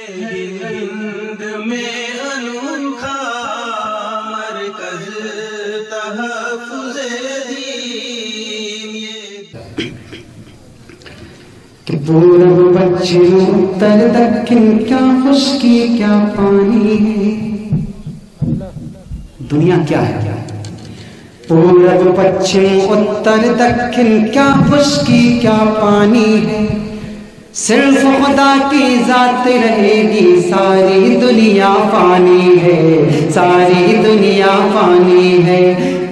ہند میں انوکھا مرکز تحفظ دین کہ پورب پچھم اتر دکن کیا خشکی کیا پانی ہے. دنیا کیا ہے؟ پورب پچھم اتر دکن کیا خشکی کیا پانی ہے. صرف خدا کی ذات رہے گی ساری دنیا فانی ہے. ساری دنیا فانی ہے.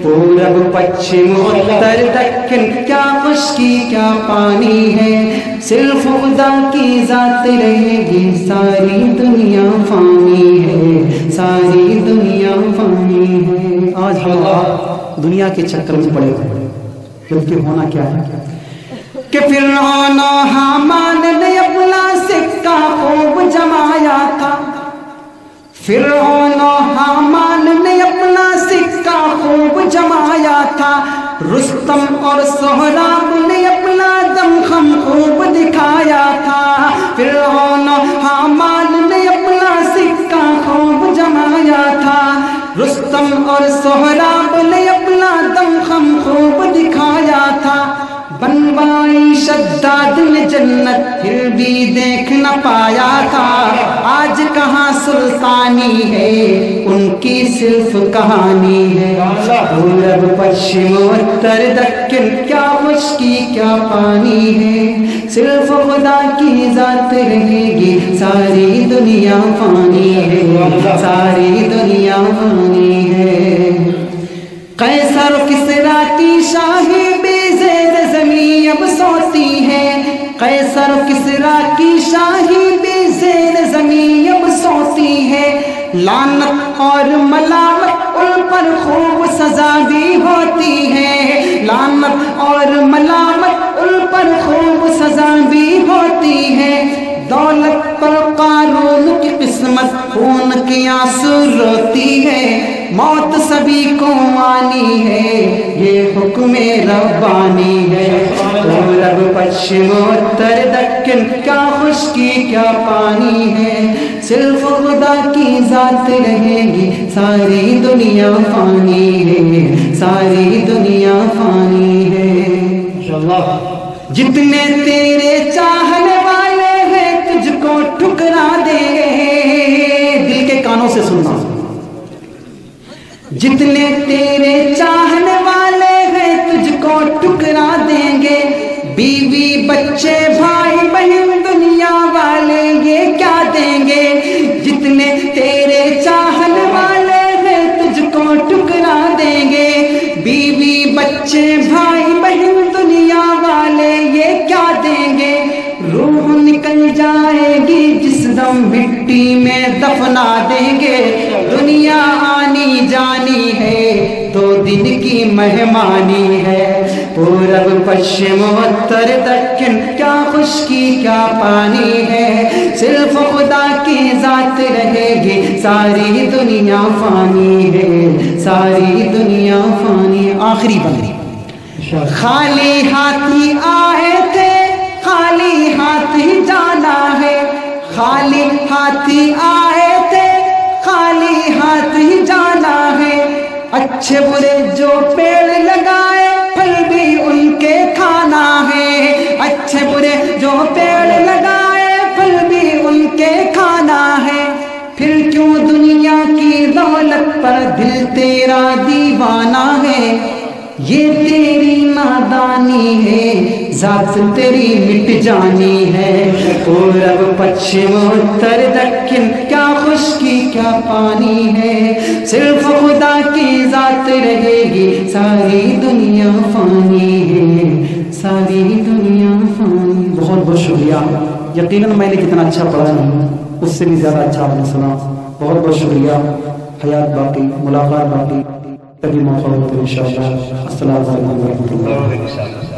پورب پچھم اتر دکن کیا خشکی کیا پانی ہے. صرف خدا کی ذات رہے گی ساری دنیا فانی ہے. ساری دنیا فانی ہے. آج ہم دنیا کے چکر میں پڑے ہوئے کیونکہ ہونا کیا ہے کہ فرعون و حامان نے اپنا سکہ خوب جمایا تھا. فرعون و حامان نے اپنا سکہ خوب جمایا تھا. رستم اور سہراب نے اپنا دمخم خوب دکھایا تھا. فرعون و حامان نے اپنا سکہ خوب جمایا تھا. رستم اور سہراب نے اپنا دمخم خوب دکھایا تھا. بنوائی شداد نے جنت پھر بھی دیکھ نہ پایا تھا. آج کہاں سلطانی ہے ان کی صرف کہانی ہے. پورب پچھم اتر دکن کیا خشکی کیا پانی ہے. صرف خدا کی ذات رہے گی ساری دنیا فانی ہے. ساری دنیا فانی ہے. قیصر و کسریٰ کی شاہی بے زیر زمین اب سوتی ہے. قیصر و کسریٰ کی شاہی بے زیر زمین اب سوتی ہے. لعنت اور ملامت ان پر خوب سزا بھی ہوتی ہے. لعنت اور ملامت ان پر خوب سزا بھی ہوتی ہے. دولت پر قارون کی قسمت خون کی آنسو روتی ہے. موت سبھی کو آنی ہے یہ حکم ربانی ہے. پورب پچھم اتر دکن کیا خشکی کیا پانی ہے. صرف خدا کی ذات رہے گی ساری دنیا فانی ہے. ساری دنیا فانی ہے. جتنے تیرے چاہنے والے ہیں تجھ کو ٹھکرا دیں گے. دل کے کانوں سے سننا. جتنے تیرے چاہنے والے ہیں تجھ کو ٹکرا دیں گے. بیوی بچے بھائی بہن دنیا والے یہ کیا دیں گے. جتنے تیرے چاہنے والے ہیں تجھ کو ٹکرا دیں گے. بیوی بچے بھائی بہن دنیا والے یہ کیا دیں گے. روح نکل جائے گی جس دم مٹی میں دفنا دیں گے. دنیا آنی جانی ہے دو دن کی مہمانی ہے. پورب پچھم اتر دکن کیا خشکی کیا پانی ہے. صرف خدا کی ذات رہے گی ساری دنیا فانی ہے. ساری دنیا فانی. آخری بندی خالی ہاتھی آئے تھے خالی ہاتھ ہی جانا ہے. خالی ہاتھی آئے تھے خالی ہاتھ ہی جانا ہے. اچھے برے جو پیڑ لگائے پھل بھی ان کے کھانا ہے. اچھے برے جو پیڑ لگائے پھل بھی ان کے کھانا ہے. پھر کیوں دنیا کی دولت پر دل تیرا دیوانہ ہے. یہ تیری نادانی ہے ذات تیری مٹ جانی ہے. پورب پچھم اتر دکن کیا خشکی کیا پانی ہے. صرف خدا کی ذات رہے گی ساری دنیا فانی ہے. ساری دنیا فانی. بہت بہت شکریہ. یقیناً میں نے کتنا اچھا پڑھا نہیں اس سے بھی زیادہ اچھا آپ نے سنا. بہت بہت شکریہ. حیات باقی ملاقات باقی. کبھی موقع ہو تو انشاءاللہ. السلام علیکم ورحمۃ اللہ.